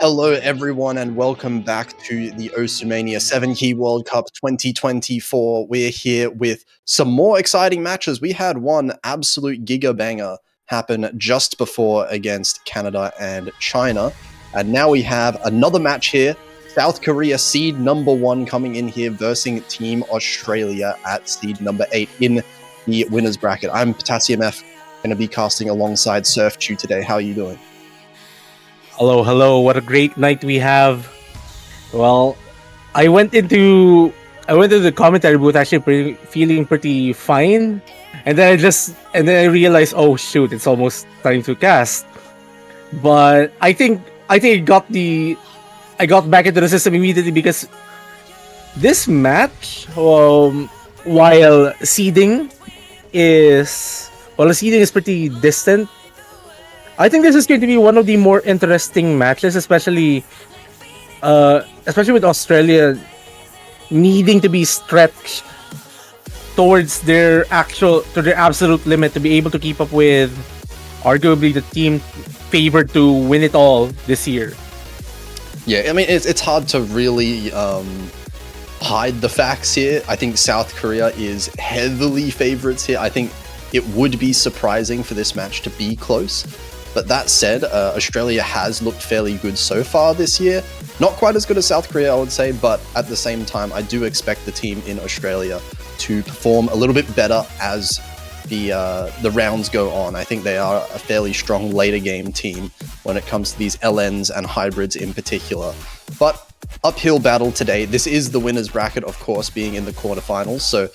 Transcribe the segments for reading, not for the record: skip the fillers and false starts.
Hello, everyone, and welcome back to the Mania 7 Key World Cup 2024. We're here with some more exciting matches. We had one absolute giga banger happen just before against Canada and China. And now we have another match here. South Korea, seed number 1, coming in here versus Team Australia at seed number 8 in the winners bracket. I'm Potassium F, going to be casting alongside Surf Chew today. How are you doing? Hello. What a great night we have. Well, I went into the commentary booth actually feeling pretty fine. And then I realized, oh shoot, it's almost time to cast. But I think I got back into the system immediately because this match, while seeding is pretty distant. I think this is going to be one of the more interesting matches, especially with Australia needing to be stretched towards their absolute limit to be able to keep up with arguably the team favored to win it all this year. Yeah, I mean, it's hard to really hide the facts here. I think South Korea is heavily favorites here. I think it would be surprising for this match to be close. But that said, Australia has looked fairly good so far this year. Not quite as good as South Korea, I would say, but at the same time, I do expect the team in Australia to perform a little bit better as the rounds go on. I think they are a fairly strong later game team when it comes to these LNs and hybrids in particular. But uphill battle today. This is the winners bracket, of course, being in the quarterfinals. So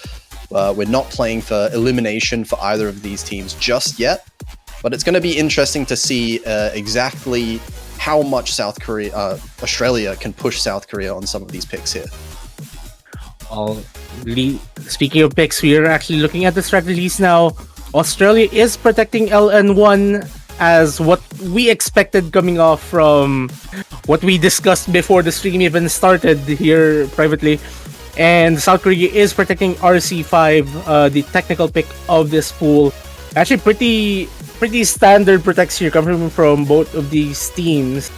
we're not playing for elimination for either of these teams just yet. But it's going to be interesting to see exactly how much Australia can push South Korea on some of these picks here. Speaking of picks, we are actually looking at the strategies now. Australia is protecting LN1 as what we expected coming off from what we discussed before the stream even started here privately. And South Korea is protecting RC5, the technical pick of this pool. Actually, pretty standard protects here coming from both of these teams.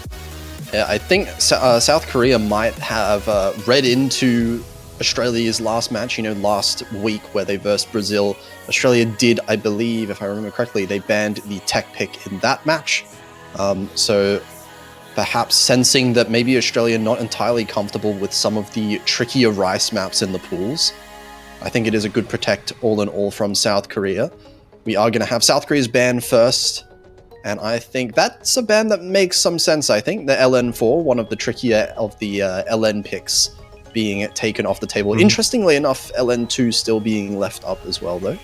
Yeah, I think South Korea might have read into Australia's last match, last week where they versed Brazil. Australia did, I believe, if I remember correctly, they banned the tech pick in that match. So perhaps sensing that maybe Australia not entirely comfortable with some of the trickier rice maps in the pools. I think it is a good protect all in all from South Korea. We are going to have South Korea's ban first, and I think that's a ban that makes some sense. I think the LN4, one of the trickier of the LN picks, being taken off the table. Interestingly enough, LN2 still being left up as well, though.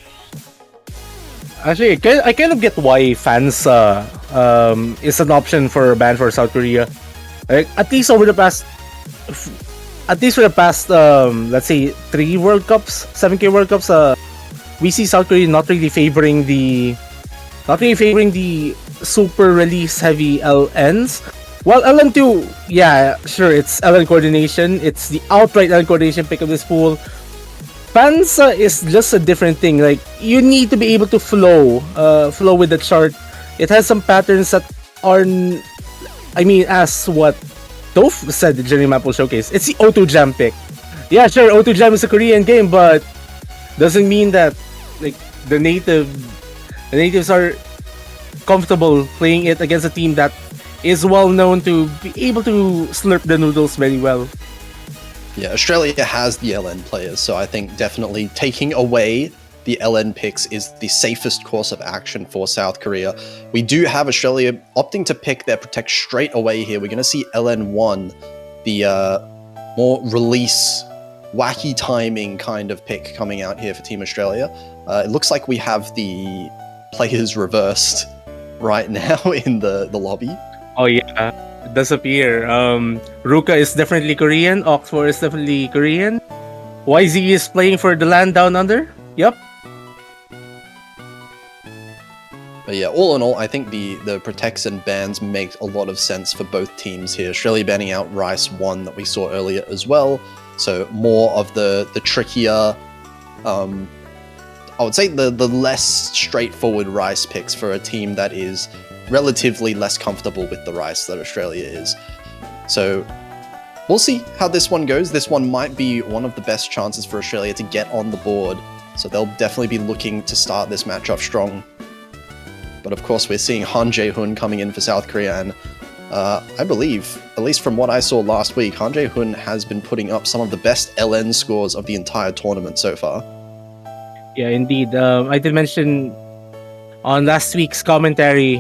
Actually, I kind of get why fans is an option for a ban for South Korea. Like, at least for the past, let's say 3 World Cups, 7K World Cups, we see South Korea not really favoring the super release heavy LNs. While LN2, yeah, sure, it's LN coordination. It's the outright LN coordination pick of this pool. Panza is just a different thing. Like, you need to be able to flow with the chart. It has some patterns that are, as what Toph said during Maple Showcase, it's the O2 Jam pick. Yeah, sure, O2 Jam is a Korean game, but doesn't mean that like the natives are comfortable playing it against a team that is well known to be able to slurp the noodles very well. Yeah, Australia has the LN players, so I think definitely taking away the LN picks is the safest course of action for South Korea. We do have Australia opting to pick their protect straight away here. We're going to see LN1, the more release wacky timing kind of pick coming out here for Team Australia. It looks like we have the players reversed right now in the lobby. Oh yeah, it does appear. Ruka is definitely Korean, Oxford is definitely Korean. YZ is playing for the land down under. Yep. But yeah, all in all, I think the protects and bans make a lot of sense for both teams here. Australia banning out Rice 1 that we saw earlier as well. So more of the trickier, I would say the less straightforward Rice picks for a team that is relatively less comfortable with the Rice that Australia is. So we'll see how this one goes. This one might be one of the best chances for Australia to get on the board. So they'll definitely be looking to start this match off strong. But of course, we're seeing Han Jae-hoon coming in for South Korea, and I believe, at least from what I saw last week, Han Jae-hoon has been putting up some of the best LN scores of the entire tournament so far. Yeah, indeed. I did mention on last week's commentary,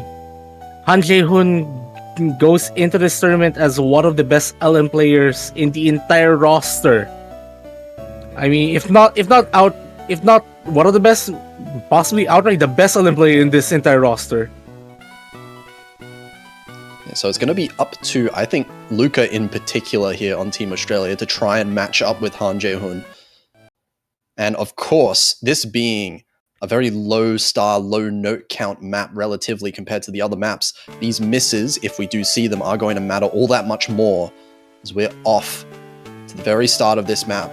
Han Jae-hoon goes into this tournament as one of the best LN players in the entire roster. I mean, if not one of the best, possibly outright the best LN player in this entire roster. Yeah, so it's going to be up to, I think, Luca in particular here on Team Australia to try and match up with Han Jae-hoon. And of course, this being a very low star, low note count map relatively compared to the other maps, these misses, if we do see them, are going to matter all that much more as we're off to the very start of this map.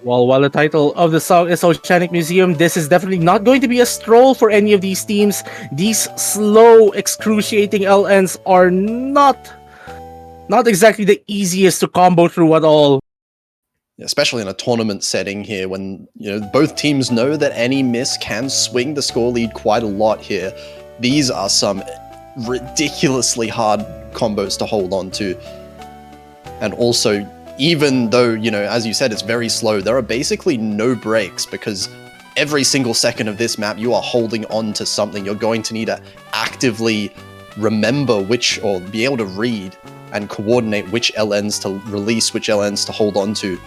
While the title of the song is Oceanic Museum, this is definitely not going to be a stroll for any of these teams. These slow, excruciating LNs are not exactly the easiest to combo through at all. Especially in a tournament setting here, when both teams know that any miss can swing the score lead quite a lot here. These are some ridiculously hard combos to hold on to. And also, even though, as you said, it's very slow, there are basically no breaks, because every single second of this map, you are holding on to something. You're going to need to actively remember or be able to read and coordinate which LNs to release, which LNs to hold on to.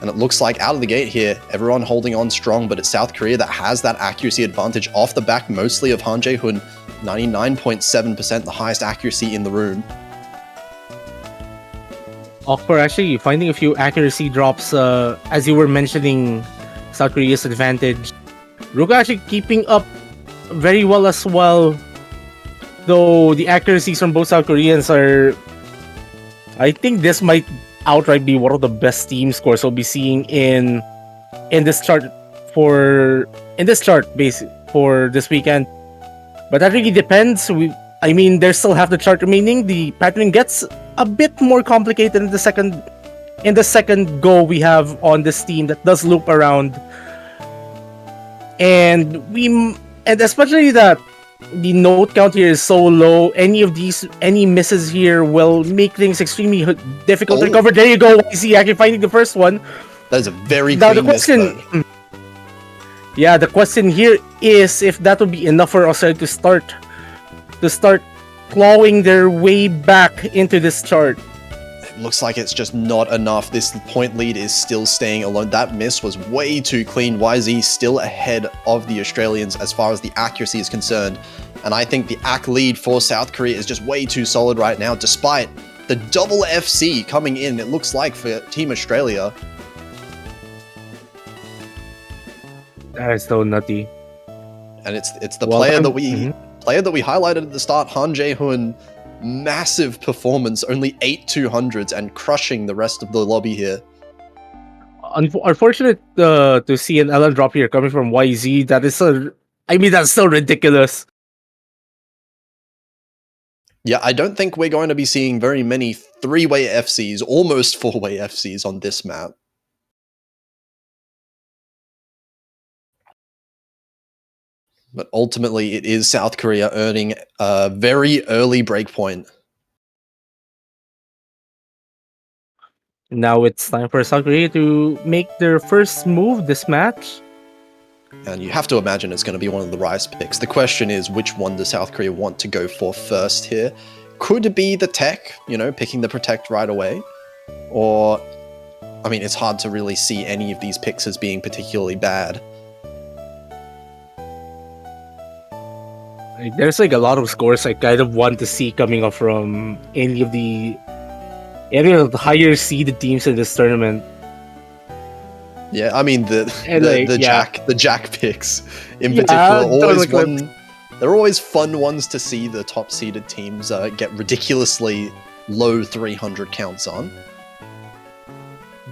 And it looks like out of the gate here, everyone holding on strong, but it's South Korea that has that accuracy advantage off the back, mostly of Han Jae-hoon, 99.7%, the highest accuracy in the room. Awkward actually finding a few accuracy drops, as you were mentioning, South Korea's advantage. Ruka actually keeping up very well as well, though the accuracies from both South Koreans are... I think this might outright be one of the best team scores we'll be seeing in this chart for this weekend. But that really depends. There's still half the chart remaining. The pattern gets a bit more complicated in the second go we have on this team that does loop around, and especially that the note count here is so low. Any misses here will make things extremely difficult to recover. There you go. YZ actually finding the first one. That is a very clean miss. Yeah, the question here is if that would be enough for Australia to start clawing their way back into this chart. It looks like it's just not enough. This point lead is still staying alone. That miss was way too clean. YZ still ahead of the Australians as far as the accuracy is concerned. And I think the AC lead for South Korea is just way too solid right now, despite the double FC coming in, it looks like, for Team Australia. That is so nutty. And it's the player that we highlighted at the start, Han Jae-hoon. Massive performance, only 8 200s and crushing the rest of the lobby here. Unfortunate to see an LN drop here coming from YZ. That's so ridiculous. Yeah, I don't think we're going to be seeing very many 3-way FCs, almost 4-way FCs on this map. But ultimately, it is South Korea earning a very early breakpoint. Now it's time for South Korea to make their first move this match. And you have to imagine it's going to be one of the Rice picks. The question is, which one does South Korea want to go for first here? Could be the tech, picking the protect right away. Or, it's hard to really see any of these picks as being particularly bad. There's a lot of scores I kind of want to see coming up from any of the higher seeded teams in this tournament. Yeah, the Jack picks in particular they're always fun ones to see the top seeded teams get ridiculously low 300 counts on.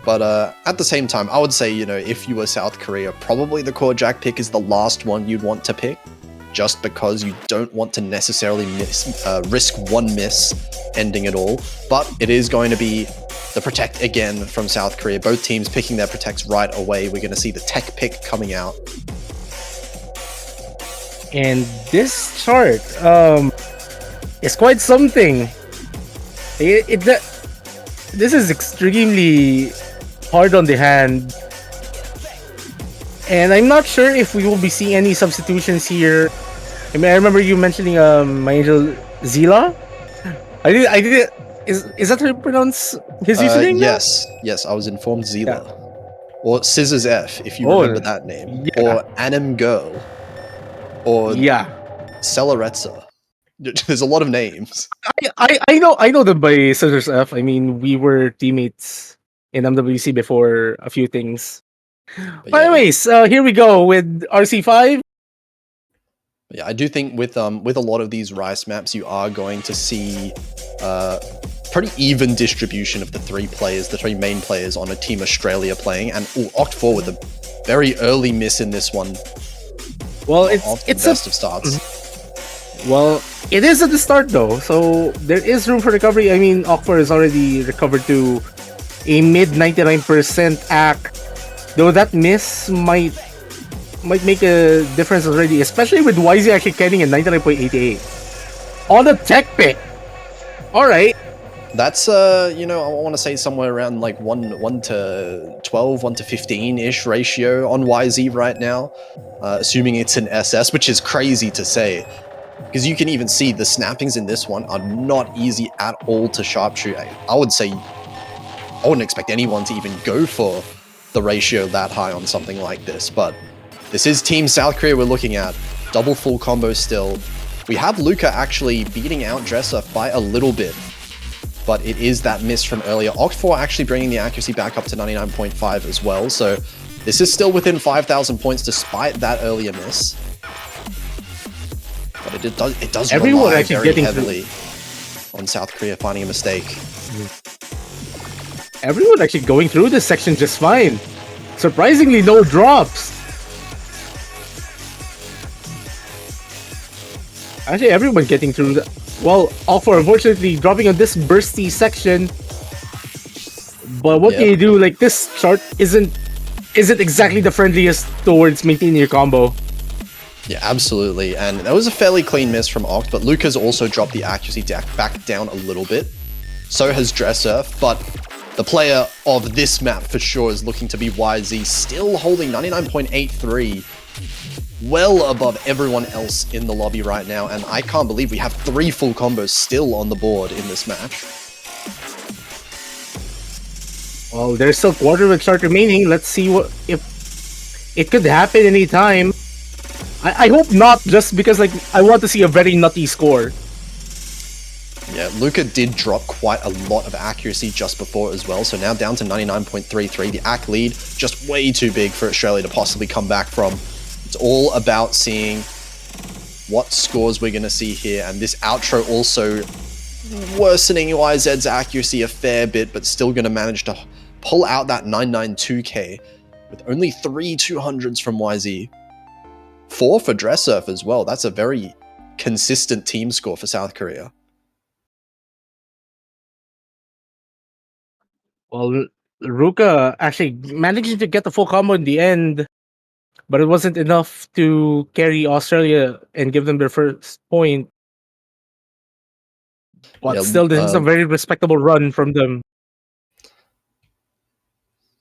But at the same time, I would say, if you were South Korea, probably the core Jack pick is the last one you'd want to pick. just because you don't want to necessarily risk one miss ending it all. But it is going to be the protect again from South Korea. Both teams picking their protects right away. We're going to see the tech pick coming out. And this chart is quite something. This is extremely hard on the hand. And I'm not sure if we will be seeing any substitutions here. I mean, I remember you mentioning my angel Zila. I did. Is that how you pronounce his username? Yes. I was informed Zila, yeah. Or Scissors F, if you remember that name, yeah. or Anim Girl, or Celeretza. There's a lot of names. I know them by Scissors F. I mean, we were teammates in MWC before a few things. But anyways, here we go with RC5. Yeah, I do think with a lot of these Rice maps, you are going to see pretty even distribution of the three main players on a Team Australia playing, and Oct4 with a very early miss in this one. Well, it's best of starts. Well, it is at the start though, so there is room for recovery. I mean, Oct4 has already recovered to a mid 99% act. Though that miss might make a difference already, especially with YZ actually getting a 99.88 on the tech pick. All right, that's I want to say somewhere around like 1 to 12, 1 to 15-ish ratio on YZ right now, assuming it's an SS, which is crazy to say, because you can even see the snappings in this one are not easy at all to sharpshoot. I would say I wouldn't expect anyone to even go for the ratio that high on something like this, but this is Team South Korea we're looking at. Double full combo still. We have Luca actually beating out Dresser by a little bit, but it is that miss from earlier. Oct4 actually bringing the accuracy back up to 99.5 as well, so this is still within 5,000 points despite that earlier miss. But it does everyone rely actually very heavily on South Korea finding a mistake. Everyone actually going through this section just fine. Surprisingly no drops. Actually, everyone getting through that. Well, Oct4 unfortunately dropping on this bursty section. But what can you do? Like, this chart isn't exactly the friendliest towards maintaining your combo. Yeah, absolutely. And that was a fairly clean miss from Oct, but Luca's also dropped the accuracy back down a little bit. So has Dresser, but the player of this map for sure is looking to be YZ, still holding 99.83, well above everyone else in the lobby right now, and I can't believe we have 3 full combos still on the board in this match. Well, there's still quarter of a chart remaining. Let's see if it could happen anytime. I hope not, just because like I want to see a very nutty score. Yeah, Luca did drop quite a lot of accuracy just before as well, so now down to 99.33. The ACK lead, just way too big for Australia to possibly come back from. It's all about seeing what scores we're going to see here, and this outro also worsening YZ's accuracy a fair bit, but still going to manage to pull out that 992k with only 3 200s from YZ. 4 for Dressurf as well. That's a very consistent team score for South Korea. Well, Ruka actually managing to get the full combo in the end, but it wasn't enough to carry Australia and give them their first point. But still, this is a very respectable run from them.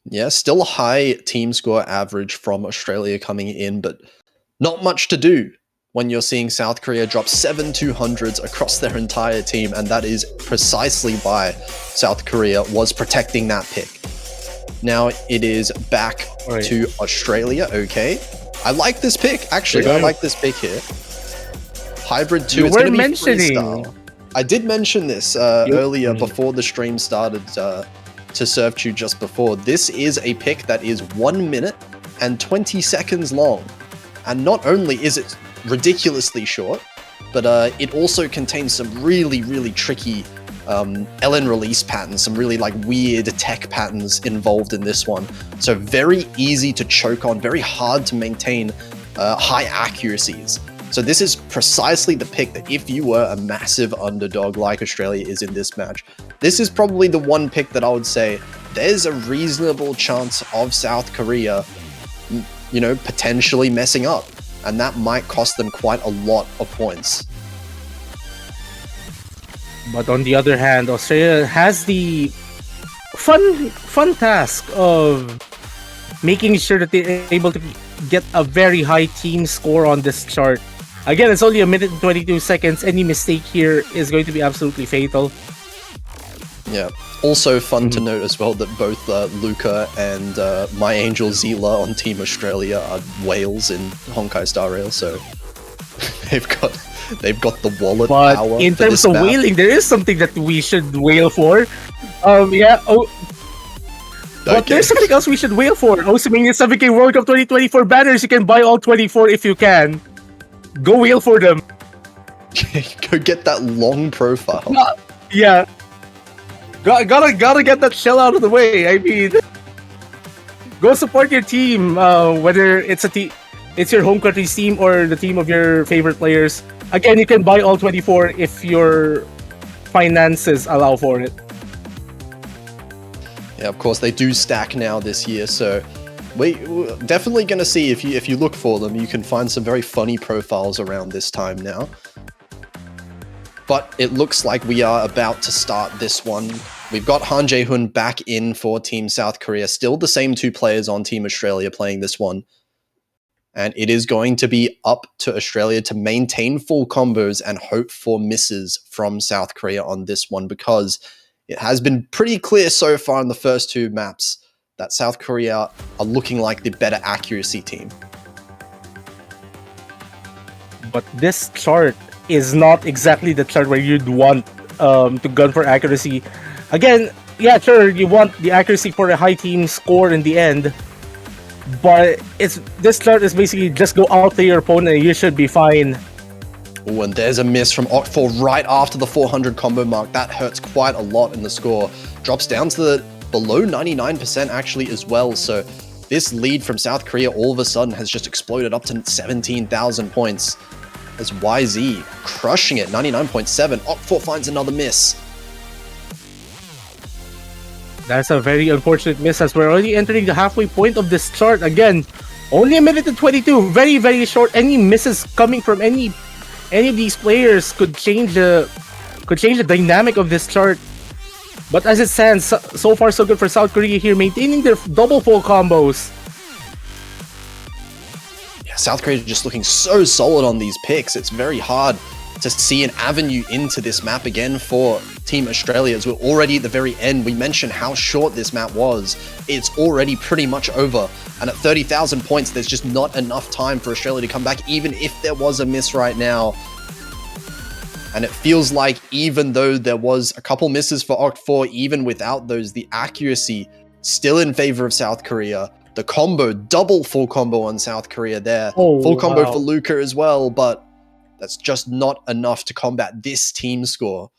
Yeah, still a high team score average from Australia coming in, but not much to do when you're seeing South Korea drop 7 200s across their entire team, and that is precisely why South Korea was protecting that pick. Now it is back to Australia. Okay, I like this pick. Actually, I like this pick here. Hybrid 2. You were mentioning. I did mention this earlier before the stream started to serve you just before. This is a pick that is 1 minute and 20 seconds long. And not only is it ridiculously short, but it also contains some really, really tricky LN release patterns, some really like weird tech patterns involved in this one. So very easy to choke on, very hard to maintain high accuracies. So this is precisely the pick that if you were a massive underdog like Australia is in this match, this is probably the one pick that I would say there's a reasonable chance of South Korea, you know, potentially messing up. And that might cost them quite a lot of points. But on the other hand, Australia has the fun task of making sure that they're able to get a very high team score on this chart. Again, it's only 1 minute and 22 seconds. Any mistake here is going to be absolutely fatal. Yeah. Also fun to note as well that both Luca and my angel Zila on Team Australia are whales in Honkai Star Rail, so they've got the wallet But power. in terms of whaling, there is something that we should whale for. But there's something else we should whale for. Osimhen 7K World Cup 2024 banners. You can buy all 24 if you can. Go whale for them. Go get that long profile. Yeah. Gotta get that shell out of the way. I mean, go support your team, whether it's it's your home country's team or the team of your favorite players. Again, you can buy all 24 if your finances allow for it. Yeah, of course they do stack now this year, so we're definitely going to see if you look for them, you can find some very funny profiles around this time now. But it looks like we are about to start this one. We've got Han Jae-hoon back in for Team South Korea. Still the same two players on Team Australia playing this one. And it is going to be up to Australia to maintain full combos and hope for misses from South Korea on this one, because it has been pretty clear so far in the first two maps that South Korea are looking like the better accuracy team. But this chart is not exactly the chart where you'd want to gun for accuracy. Again, yeah, sure, you want the accuracy for a high team score in the end, but this chart is basically just go out to your opponent and you should be fine. Oh, and there's a miss from Oct4 right after the 400 combo mark. That hurts quite a lot in the score. Drops down to the below 99% actually as well. So this lead from South Korea all of a sudden has just exploded up to 17,000 points. As YZ crushing it, 99.7. Oct4 finds another miss. That's a very unfortunate miss as we're already entering the halfway point of this chart. Again, only 1 minute and 22. Very, very short. Any misses coming from any of these players could change the dynamic of this chart. But as it stands, so far so good for South Korea here, maintaining their double full combos. Yeah, South Korea just looking so solid on these picks. It's very hard to see an avenue into this map again for Team Australia, as we're already at the very end. We mentioned how short this map was. It's already pretty much over. And at 30,000 points, there's just not enough time for Australia to come back, even if there was a miss right now. And it feels like even though there was a couple misses for Oct4, even without those, the accuracy still in favor of South Korea. The combo, double full combo on South Korea there. Full combo for Luca as well, but that's just not enough to combat this team score.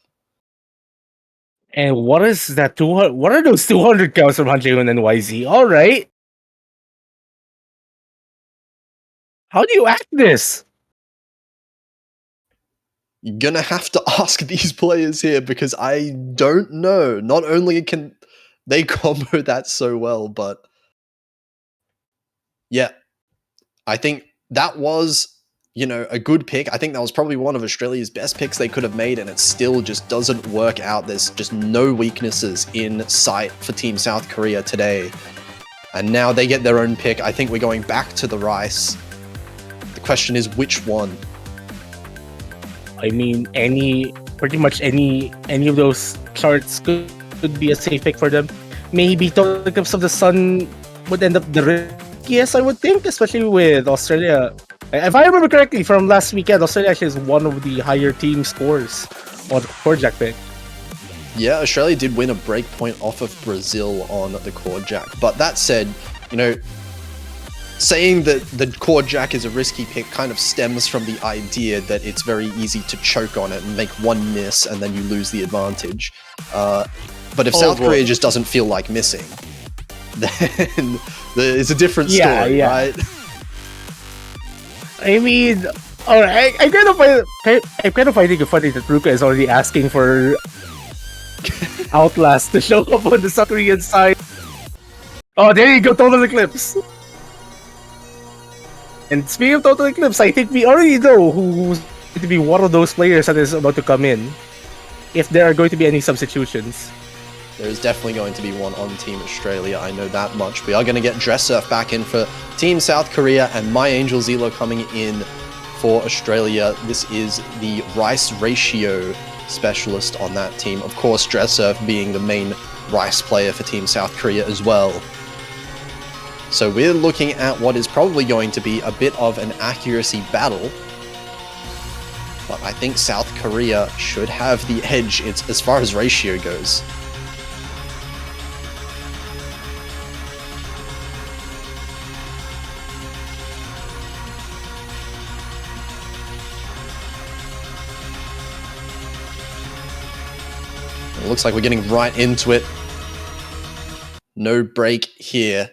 And what is that 200? What are those 200 counts from Han Jae-hoon and YZ? All right. How do you act this? You're gonna have to ask these players here, because I don't know. Not only can they combo that so well, but yeah, I think that was, you know, a good pick. I think that was probably one of Australia's best picks they could have made, and it still just doesn't work out. There's just no weaknesses in sight for Team South Korea today. And now they get their own pick. I think we're going back to the rice. The question is, which one? I mean, pretty much any of those charts could be a safe pick for them. Maybe Total Eclipse of the Sun would end up the riskiest, I would think, especially with Australia. If I remember correctly from last weekend, Australia actually is one of the higher team scores on the Core Jack pick. Yeah, Australia did win a break point off of Brazil on the Core Jack. But that said, you know, saying that the Core Jack is a risky pick kind of stems from the idea that it's very easy to choke on it and make one miss and then you lose the advantage. But if South Korea just doesn't feel like missing, then it's a different story, right? I mean, Alright, I'm kind of finding it funny that Ruka is already asking for Outlast to show up on the South Korean side. Oh, there you go, Total Eclipse. And speaking of Total Eclipse, I think we already know who's going to be one of those players that is about to come in, if there are going to be any substitutions. There is definitely going to be one on Team Australia, I know that much. We are going to get Dressurf back in for Team South Korea, and My Angel Zelo coming in for Australia. This is the Rice ratio specialist on that team. Of course, Dressurf being the main Rice player for Team South Korea as well. So we're looking at what is probably going to be a bit of an accuracy battle. But I think South Korea should have the edge as far as ratio goes. It looks like we're getting right into it. No break here.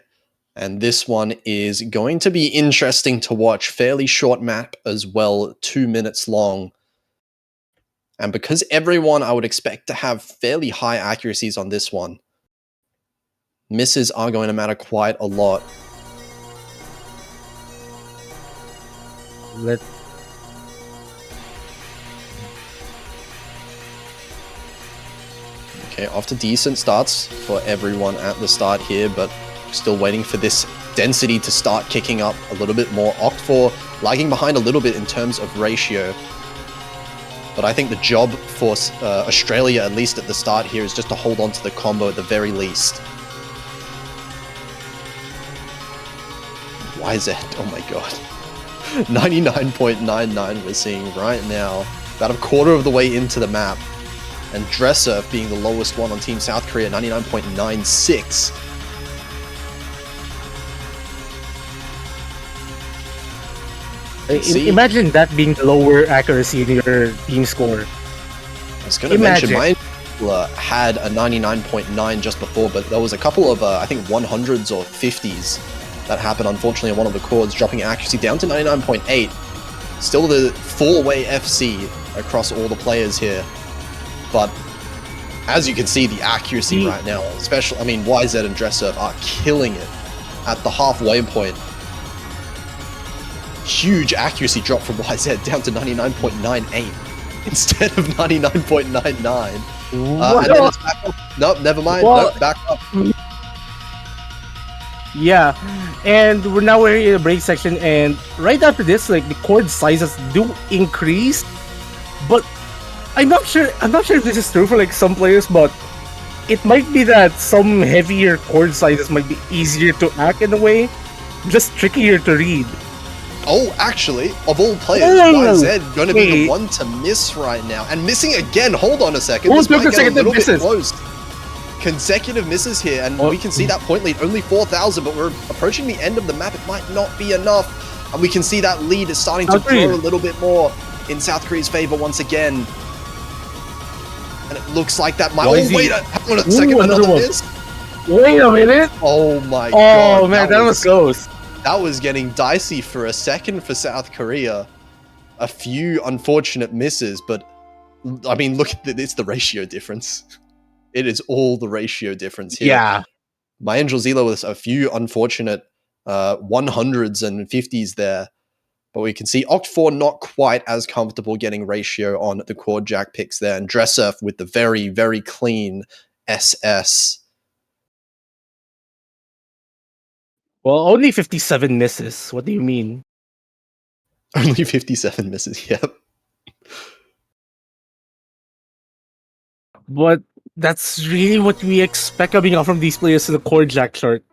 And this one is going to be interesting to watch. Fairly short map as well, 2 minutes long. And because everyone I would expect to have fairly high accuracies on this one, misses are going to matter quite a lot. Okay, off to decent starts for everyone at the start here, but still waiting for this density to start kicking up a little bit more. Oct4 lagging behind a little bit in terms of ratio. But I think the job for Australia, at least at the start here, is just to hold on to the combo at the very least. YZ, oh my god. 99.99 we're seeing right now. About a quarter of the way into the map. And Dressurf being the lowest one on Team South Korea, 99.96. Imagine that being the lower accuracy in your team score. I was going to mention, mine had a 99.9 just before, but there was a couple of, I think, 100s or 50s that happened, unfortunately, on one of the chords, dropping accuracy down to 99.8. Still the four-way FC across all the players here. But as you can see, the accuracy right now, especially, I mean, YZ and Dressurf are killing it at the halfway point. Huge accuracy drop from YZ down to 99.98 instead of 99.99. And then it's back up. Nope, never mind. Nope, back up. Yeah, and we're in the break section, and right after this, like, the chord sizes do increase, but I'm not sure if this is true for like some players, but it might be that some heavier chord sizes might be easier to hack in a way, just trickier to read. Oh, actually, of all players, YZ going to be the one to miss right now. And missing again. Hold on a second. This might get a little bit close. Consecutive misses here, and we can see that point lead. Only 4,000, but we're approaching the end of the map. It might not be enough. And we can see that lead is starting to grow a little bit more in South Korea's favor once again. And it looks like that might... Oh, wait, hang on a second. Another miss. Wait a minute. Oh, my God. Oh, man, that was close. That was getting dicey for a second for South Korea. A few unfortunate misses, but I mean, look, it's the ratio difference. It is all the ratio difference here. Yeah. My Angel Zelo with a few unfortunate 100s and 50s there. But we can see Oct4 not quite as comfortable getting ratio on the chord jack picks there. And Dressurf with the very, very clean SS. Well, only 57 misses. What do you mean? Only 57 misses, yep. But that's really what we expect coming out from these players in the chord jack chart.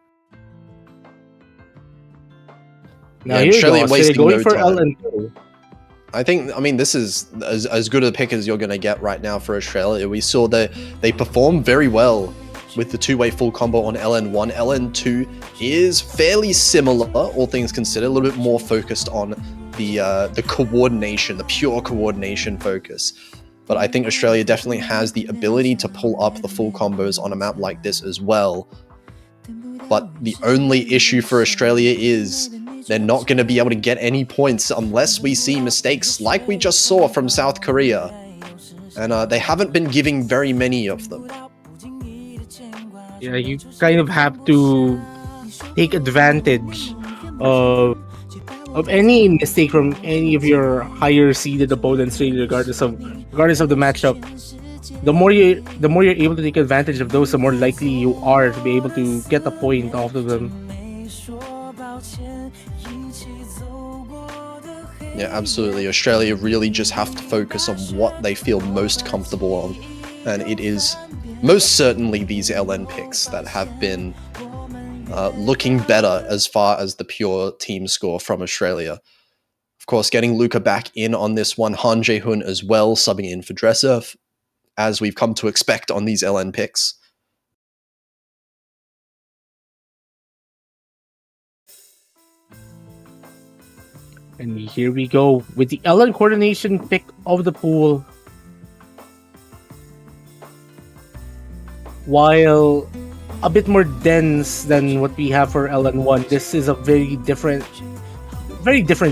Now here Australia wasting going no for time. LN2. I mean, this is as good a pick as you're going to get right now for Australia. We saw that they performed very well with the two-way full combo on LN1. LN2 is fairly similar, all things considered, a little bit more focused on the coordination, the pure coordination focus. But I think Australia definitely has the ability to pull up the full combos on a map like this as well. But the only issue for Australia is They're not going to be able to get any points unless we see mistakes like we just saw from South Korea. And they haven't been giving very many of them. Yeah, you kind of have to take advantage of any mistake from any of your higher seeded opponents, really, regardless of the matchup. The more you're able to take advantage of those, the more likely you are to be able to get a point off of them. Yeah, absolutely. Australia really just have to focus on what they feel most comfortable on. And it is most certainly these LN picks that have been looking better as far as the pure team score from Australia. Of course, getting Luca back in on this one, Han Jae-hoon as well, subbing in for Dresser, as we've come to expect on these LN picks. And here we go with the LN coordination pick of the pool. While a bit more dense than what we have for LN1, this is a very different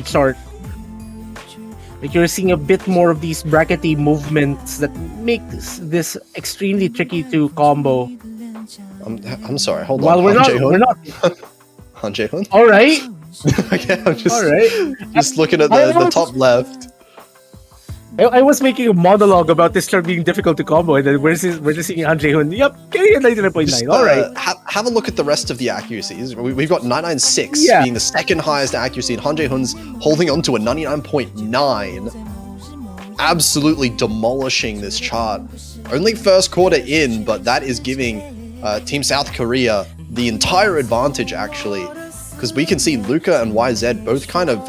chart. Like, you're seeing a bit more of these brackety movements that makes this extremely tricky to combo. I'm sorry, hold While on. we're not Han Jae-hoon? All right. Okay, I'm just, All right. just looking at the top left. I was making a monologue about this chart being difficult to combo, and then we're just seeing Han Jae-hoon. Yep, getting a 99.9. All right. Have a look at the rest of the accuracies. We've got 996 being the second highest accuracy, and Han Jae-hoon's holding on to a 99.9. Absolutely demolishing this chart. Only first quarter in, but that is giving Team South Korea the entire advantage, actually. Because we can see Luca and YZ both kind of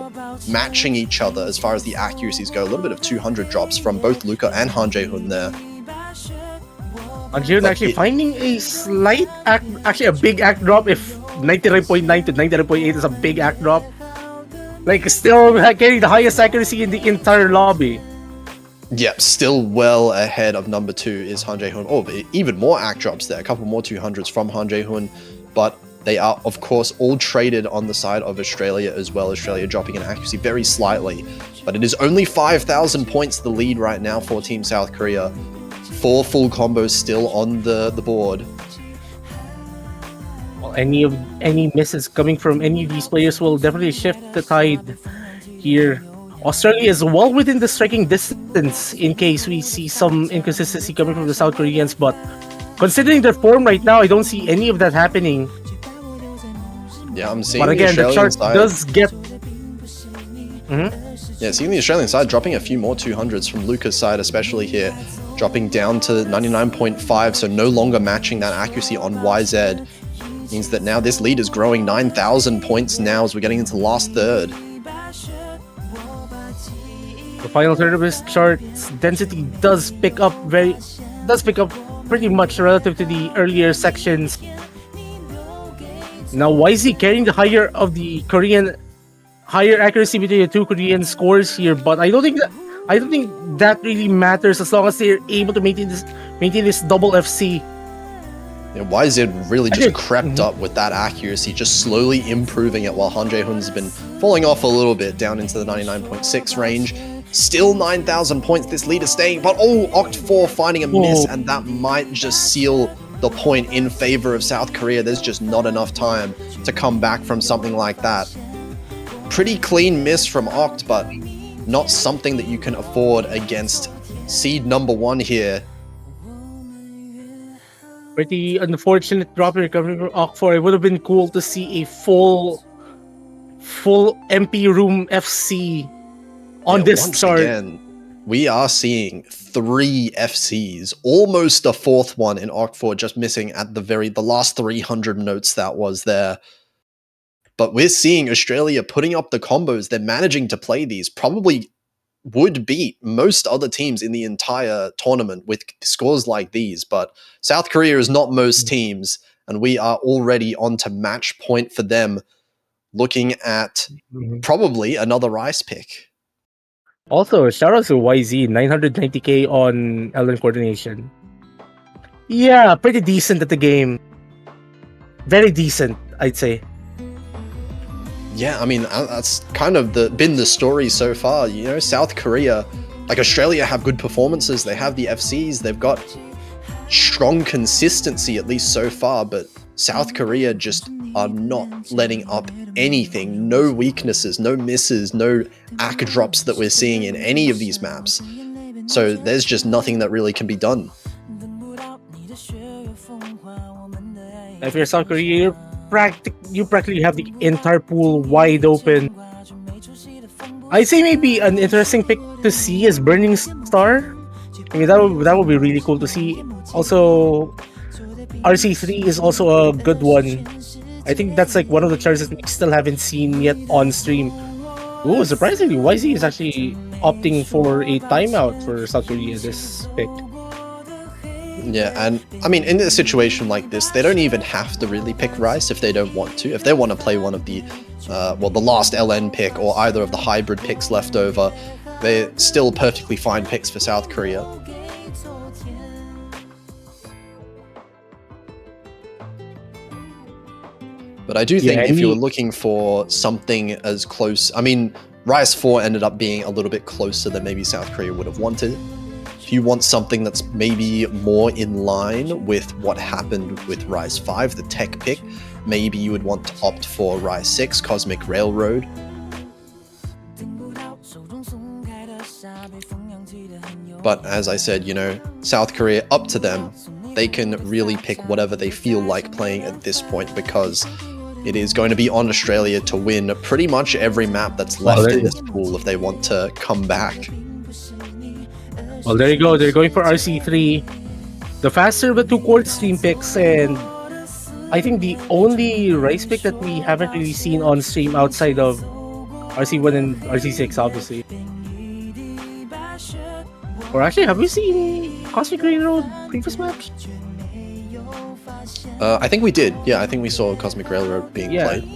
matching each other as far as the accuracies go. A little bit of 200 drops from both Luca and Han Jae-hoon there. Han Jae-hoon actually finding a slight actually a big act drop. If 99.9 to 99.8 is a big act drop, like, still getting the highest accuracy in the entire lobby. Yep, still well ahead of number 2 is Han Jae-hoon. Oh, even more act drops there. A couple more 200s from Han Jae-hoon, but they are, of course, all traded on the side of Australia as well. Australia dropping in accuracy very slightly. But it is only 5,000 points the lead right now for Team South Korea. 4 full combos still on the board. Well, any misses coming from any of these players will definitely shift the tide here. Australia is well within the striking distance in case we see some inconsistency coming from the South Koreans. But considering their form right now, I don't see any of that happening. Yeah, I'm seeing. But again, the chart does get. Yeah, seeing the Australian side dropping a few more 200s from Luca's side, especially here, dropping down to 99.5, so no longer matching that accuracy on YZ. Means that now this lead is growing 9,000 points now as we're getting into the last third. The final third of this chart's density does pick up pretty much relative to the earlier sections. Now, YZ carrying the higher accuracy between the two Korean scores here, but I don't think that really matters as long as they're able to maintain this double FC. Yeah, YZ really just crept up with that accuracy, just slowly improving it, while Han Jae-hoon's been falling off a little bit down into the 99.6 range. Still 9,000 points, this lead is staying, but Oct4 finding a miss, and that might just seal the point in favor of South Korea. There's just not enough time to come back from something like that. Pretty clean miss from Oct, but not something that you can afford against seed number 1 here. Pretty unfortunate drop recovery for Oct4. It would have been cool to see a full MP room FC on this chart. Again, we are seeing 3 FCs, almost a 4th one in Oct4, just missing at the last 300 notes that was there. But we're seeing Australia putting up the combos. They're managing to play these. Probably would beat most other teams in the entire tournament with scores like these. But South Korea is not most teams, and we are already on to match point for them, looking at probably another Rice pick. Also, shout out to YZ, 990k on LN coordination. Yeah, pretty decent at the game. Very decent, I'd say. Yeah, I mean, that's kind of been the story so far. You know, South Korea, like Australia, have good performances. They have the FCs. They've got strong consistency, at least so far. But South Korea just are not letting up anything. No weaknesses, no misses, no ACK drops that we're seeing in any of these maps. So there's just nothing that really can be done. If you're South Korea, you practically have the entire pool wide open. I'd say maybe an interesting pick to see is Burning Star. I mean, that would be really cool to see. Also, RC3 is also a good one. I think that's like one of the characters we still haven't seen yet on stream. Ooh, surprisingly, YZ is actually opting for a timeout for South Korea this pick. Yeah, and I mean, in a situation like this, they don't even have to really pick Rice if they don't want to. If they want to play one of the, the last LN pick or either of the hybrid picks left over, they're still perfectly fine picks for South Korea. But I do think if you were looking for something as close, I mean, Rice 4 ended up being a little bit closer than maybe South Korea would have wanted. If you want something that's maybe more in line with what happened with Rise 5, the tech pick, maybe you would want to opt for Rise 6, Cosmic Railroad. But as I said, you know, South Korea, up to them. They can really pick whatever they feel like playing at this point, because it is going to be on Australia to win pretty much every map that's left in this pool if they want to come back. Well, there you go. They're going for RC3. The faster of the two court stream picks, and I think the only Rice pick that we haven't really seen on stream outside of RC1 and RC6, obviously. Or actually, have we seen Cosmic Railroad previous maps? I think we did. Yeah, I think we saw Cosmic Railroad being played.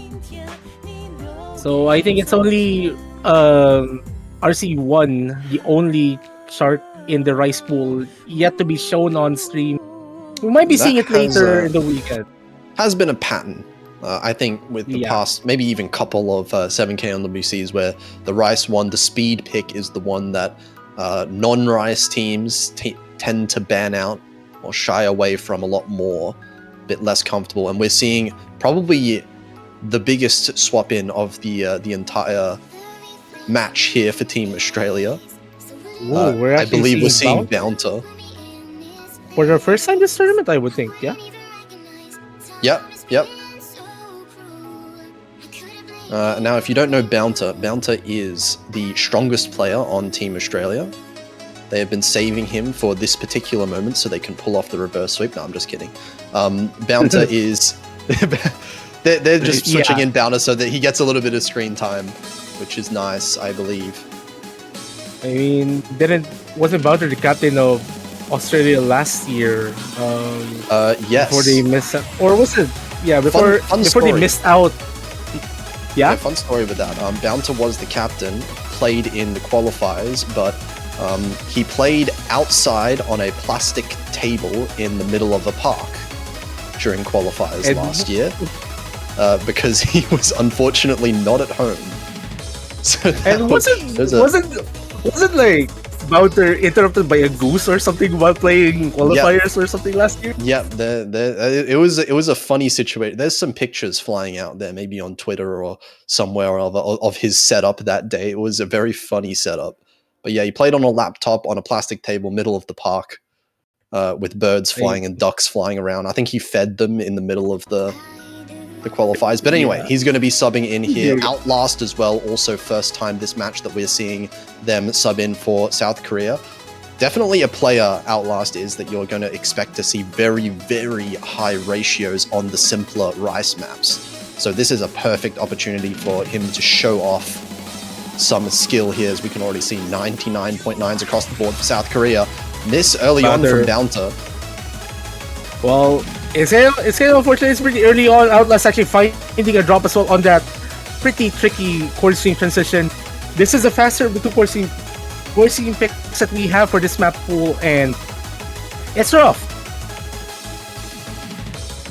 So I think it's only RC1, the only chart in the Rice pool yet to be shown on stream. We might be seeing it later in the weekend. Has been a pattern, I think, with the past, maybe even couple of 7K on WCs, where the Rice one, the speed pick, is the one that non-Rice teams tend to ban out or shy away from a lot more, a bit less comfortable. And we're seeing probably the biggest swap in of the entire match here for Team Australia. Ooh, I believe we're seeing Bounter. For the first time this tournament, I would think, yeah? Yep. Now, if you don't know Bounter, Bounter is the strongest player on Team Australia. They have been saving him for this particular moment so they can pull off the reverse sweep. No, I'm just kidding. Bounter is... they're just switching in Bounter so that he gets a little bit of screen time, which is nice, I believe. I mean, wasn't Bounter the captain of Australia last year? Yes. Before they missed out, or was it? Yeah, before they missed out. Yeah, fun story with that. Bounter was the captain, played in the qualifiers, but he played outside on a plastic table in the middle of a park during qualifiers last year, because he was unfortunately not at home. So and wasn't like Bounter interrupted by a goose or something while playing qualifiers or something last year? Yeah, it was a funny situation. There's some pictures flying out there, maybe on Twitter or somewhere or other, of his setup that day. It was a very funny setup. But yeah, he played on a laptop on a plastic table, middle of the park, with birds flying and ducks flying around. I think he fed them in the middle of the qualifiers. But anyway, he's going to be subbing in here. Outlast as well, also first time this match that we're seeing them sub in for South Korea. Definitely a player, Outlast is, that you're going to expect to see very, very high ratios on the simpler Rice maps. So this is a perfect opportunity for him to show off some skill here, as we can already see 99.9s across the board for South Korea. This early on from Bounter. Well, it's kind of unfortunate. It's pretty early on. Outlast actually finding a drop as well on that pretty tricky court stream transition. This is the faster of the two court stream picks that we have for this map pool, and it's rough.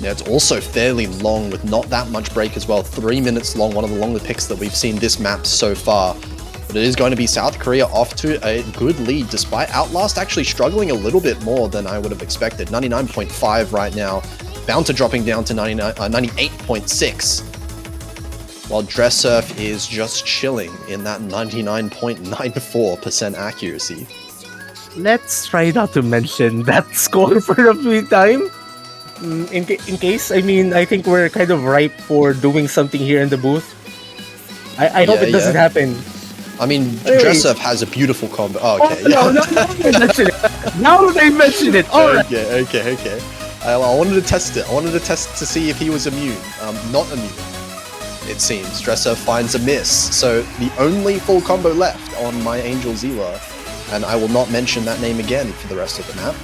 Yeah, it's also fairly long with not that much break as well. 3 minutes long, one of the longer picks that we've seen this map so far. But it is going to be South Korea off to a good lead, despite Outlast actually struggling a little bit more than I would have expected. 99.5 right now, Bounty dropping down to 98.6. While Dress Surf is just chilling in that 99.94% accuracy. Let's try not to mention that score for the meantime. In case, I mean, I think we're kind of ripe for doing something here in the booth. I hope it doesn't happen. I mean, Dress Surf has a beautiful combo. Oh, okay. No, mention it. Now they mention it. All right. Okay. I wanted to test it. I wanted to test to see if he was immune. Not immune, it seems. Dress Surf finds a miss. So the only full combo left on my Angel Zila, and I will not mention that name again for the rest of the map.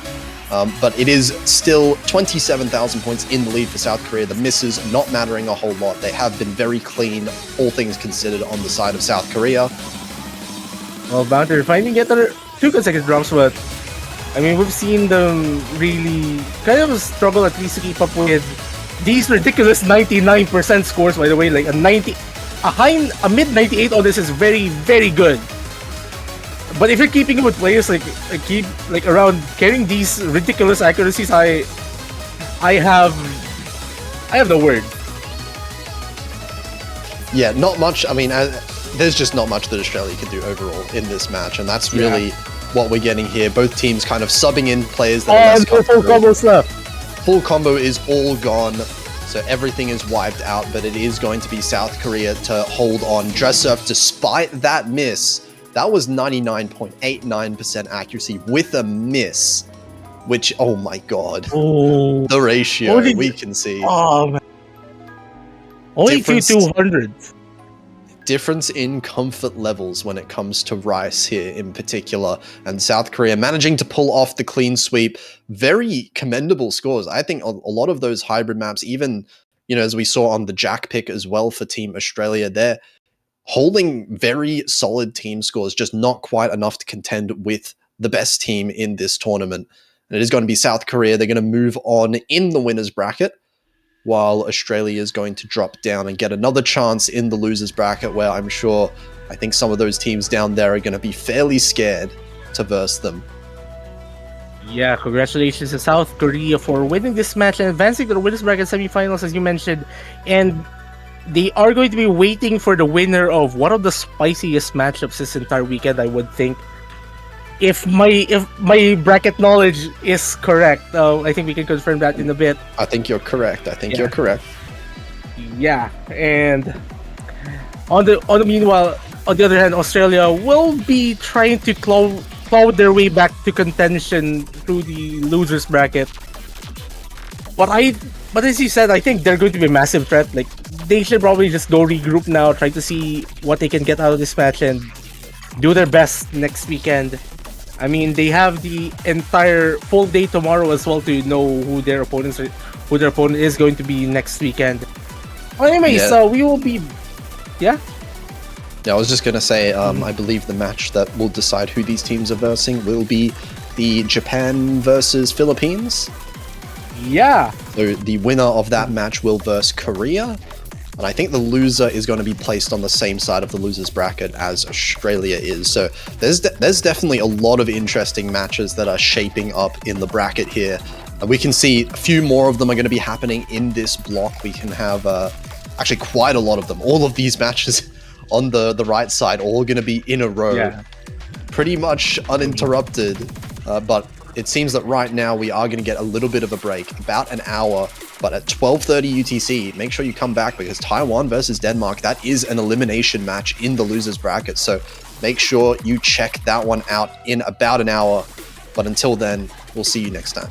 But it is still 27,000 points in the lead for South Korea. The misses not mattering a whole lot. They have been very clean, all things considered, on the side of South Korea. Well, Bounty finding yet 2 consecutive drops, but I mean, we've seen them really kind of struggle at least to keep up with these ridiculous 99% scores, by the way. Like a mid 98 on this is very, very good. But if you're keeping it with players like around carrying these ridiculous accuracies, I have no word. Yeah, not much. I mean, there's just not much that Australia can do overall in this match, and that's really what we're getting here. Both teams kind of subbing in players that are less comfortable. Full combo stuff. Full combo is all gone, so everything is wiped out, but it is going to be South Korea to hold on. Dress Surf, despite that miss, that was 99.89% accuracy with a miss, which, oh my god. Oh, the ratio we can see. Oh, man. Only 200. Difference in comfort levels when it comes to Rice here in particular, and South Korea managing to pull off the clean sweep. Very commendable scores. I think a lot of those hybrid maps, even, you know, as we saw on the Jack pick as well for Team Australia, they're holding very solid team scores, just not quite enough to contend with the best team in this tournament. And it is going to be South Korea. They're going to move on in the winners bracket, while Australia is going to drop down and get another chance in the losers bracket, where I think some of those teams down there are going to be fairly scared to verse them. Yeah, congratulations to South Korea for winning this match and advancing to the winners bracket semifinals, as you mentioned. And they are going to be waiting for the winner of one of the spiciest matchups this entire weekend, I would think. If my bracket knowledge is correct, I think we can confirm that in a bit. I think you're correct. You're correct. Yeah, and on the meanwhile, on the other hand, Australia will be trying to claw their way back to contention through the losers bracket. But as you said, I think they're going to be a massive threat. Like, they should probably just go regroup now, try to see what they can get out of this match, and do their best next weekend. I mean, they have the entire full day tomorrow as well to know who their opponent is going to be next weekend. Well, anyway, so we will be, Yeah, I was just gonna say, I believe the match that will decide who these teams are versing will be the Japan versus Philippines. Yeah. So the winner of that match will verse Korea. And I think the loser is going to be placed on the same side of the losers bracket as Australia is. So there's definitely a lot of interesting matches that are shaping up in the bracket here. And we can see a few more of them are going to be happening in this block. We can have actually quite a lot of them. All of these matches on the right side, all going to be in a row. Pretty much uninterrupted. But it seems that right now we are going to get a little bit of a break, about an hour. But at 12:30 UTC, make sure you come back, because Taiwan versus Denmark, that is an elimination match in the losers bracket. So make sure you check that one out in about an hour. But until then, we'll see you next time.